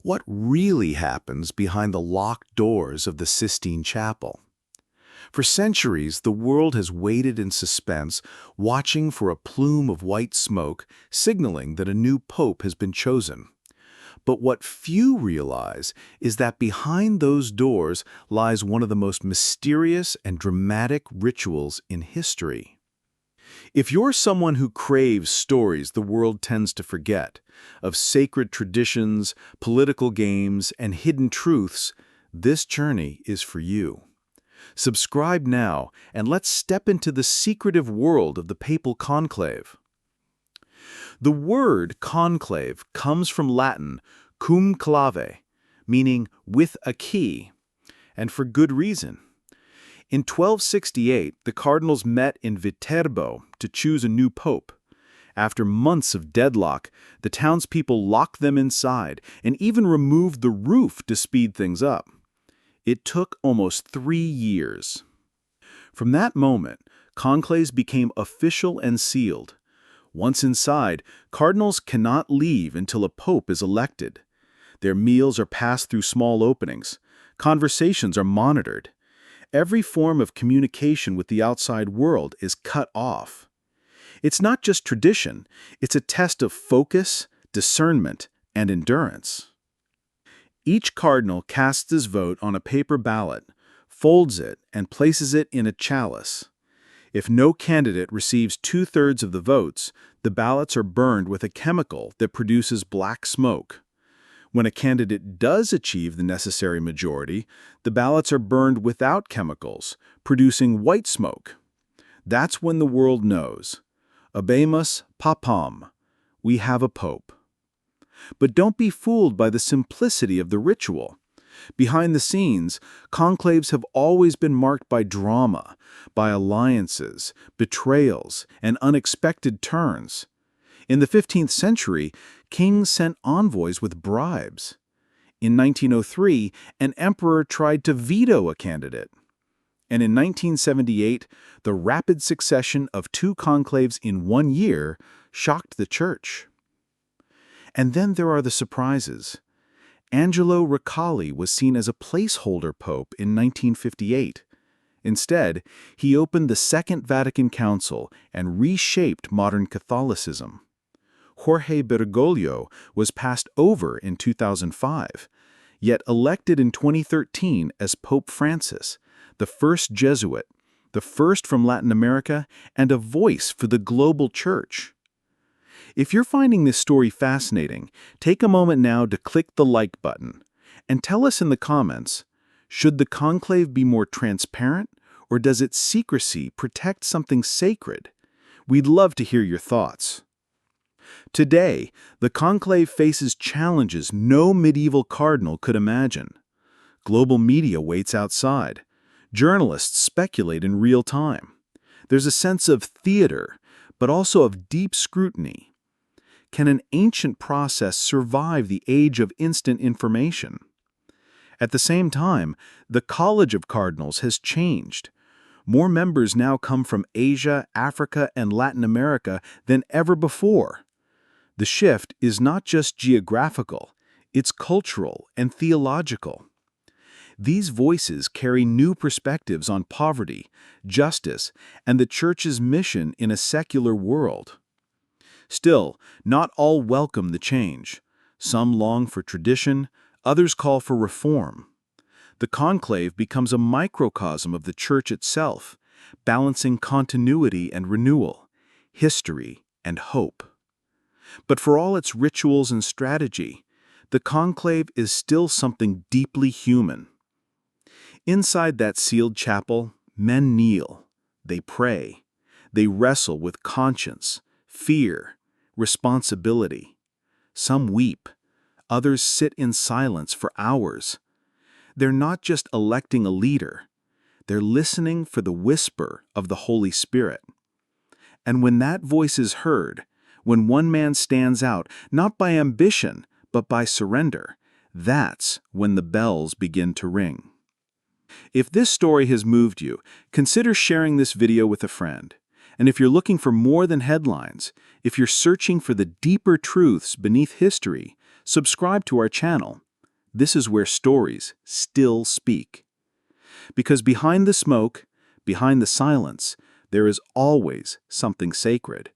What really happens behind the locked doors of the Sistine Chapel? For centuries, the world has waited in suspense, watching for a plume of white smoke, signaling that a new pope has been chosen. But what few realize is that behind those doors lies one of the most mysterious and dramatic rituals in history. If you're someone who craves stories the world tends to forget, of sacred traditions, political games, and hidden truths, this journey is for you. Subscribe now, and let's step into the secretive world of the Papal Conclave. The word conclave comes from Latin cum clave, meaning with a key, and for good reason. In 1268, the cardinals met in Viterbo to choose a new pope. After months of deadlock, the townspeople locked them inside and even removed the roof to speed things up. It took almost 3 years. From that moment, conclaves became official and sealed. Once inside, cardinals cannot leave until a pope is elected. Their meals are passed through small openings. Conversations are monitored. Every form of communication with the outside world is cut off. It's not just tradition, it's a test of focus, discernment, and endurance. Each cardinal casts his vote on a paper ballot, folds it, and places it in a chalice. If no candidate receives 2/3 of the votes, the ballots are burned with a chemical that produces black smoke. When a candidate does achieve the necessary majority, the ballots are burned without chemicals, producing white smoke. That's when the world knows. Habemus papam. We have a pope. But don't be fooled by the simplicity of the ritual. Behind the scenes, conclaves have always been marked by drama, by alliances, betrayals, and unexpected turns. In the 15th century, kings sent envoys with bribes. In 1903, an emperor tried to veto a candidate. And in 1978, the rapid succession of 2 conclaves in 1 year shocked the church. And then there are the surprises. Angelo Roncalli was seen as a placeholder pope in 1958. Instead, he opened the Second Vatican Council and reshaped modern Catholicism. Jorge Bergoglio was passed over in 2005, yet elected in 2013 as Pope Francis, the first Jesuit, the first from Latin America, and a voice for the global church. If you're finding this story fascinating, take a moment now to click the like button and tell us in the comments, should the conclave be more transparent, or does its secrecy protect something sacred? We'd love to hear your thoughts. Today, the conclave faces challenges no medieval cardinal could imagine. Global media waits outside. Journalists speculate in real time. There's a sense of theater, but also of deep scrutiny. Can an ancient process survive the age of instant information? At the same time, the College of Cardinals has changed. More members now come from Asia, Africa, and Latin America than ever before. The shift is not just geographical, it's cultural and theological. These voices carry new perspectives on poverty, justice, and the Church's mission in a secular world. Still, not all welcome the change. Some long for tradition, others call for reform. The conclave becomes a microcosm of the Church itself, balancing continuity and renewal, history and hope. But for all its rituals and strategy, the conclave is still something deeply human. Inside that sealed chapel, men kneel, they pray, they wrestle with conscience, fear, responsibility. Some weep, others sit in silence for hours. They're not just electing a leader, they're listening for the whisper of the Holy Spirit. And when that voice is heard, when one man stands out, not by ambition, but by surrender, that's when the bells begin to ring. If this story has moved you, consider sharing this video with a friend. And if you're looking for more than headlines, if you're searching for the deeper truths beneath history, subscribe to our channel. This is where stories still speak. Because behind the smoke, behind the silence, there is always something sacred.